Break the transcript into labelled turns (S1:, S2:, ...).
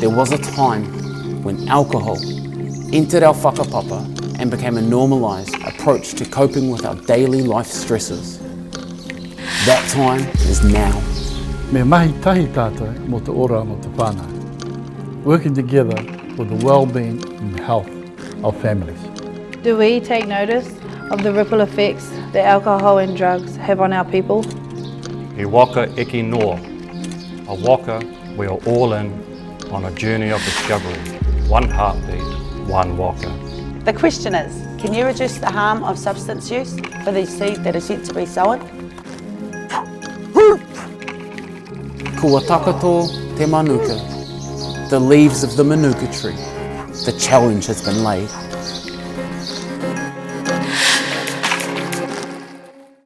S1: there was a time when alcohol entered our whakapapa and became a normalised approach to coping with our daily life stresses. That time is now.
S2: Me mahi tahi tātou mo te ora mo te whānau, working together for the well-being and health of families.
S3: Do we take notice of the ripple effects that alcohol and drugs have on our people?
S4: He waka eki noa, a waka we are all in on a journey of discovery, one heartbeat, one waka.
S5: The question is, can you reduce the harm of substance use for the seed that is yet to be sown?
S1: Kua takato te manuka, the leaves of the manuka tree. The challenge has been laid.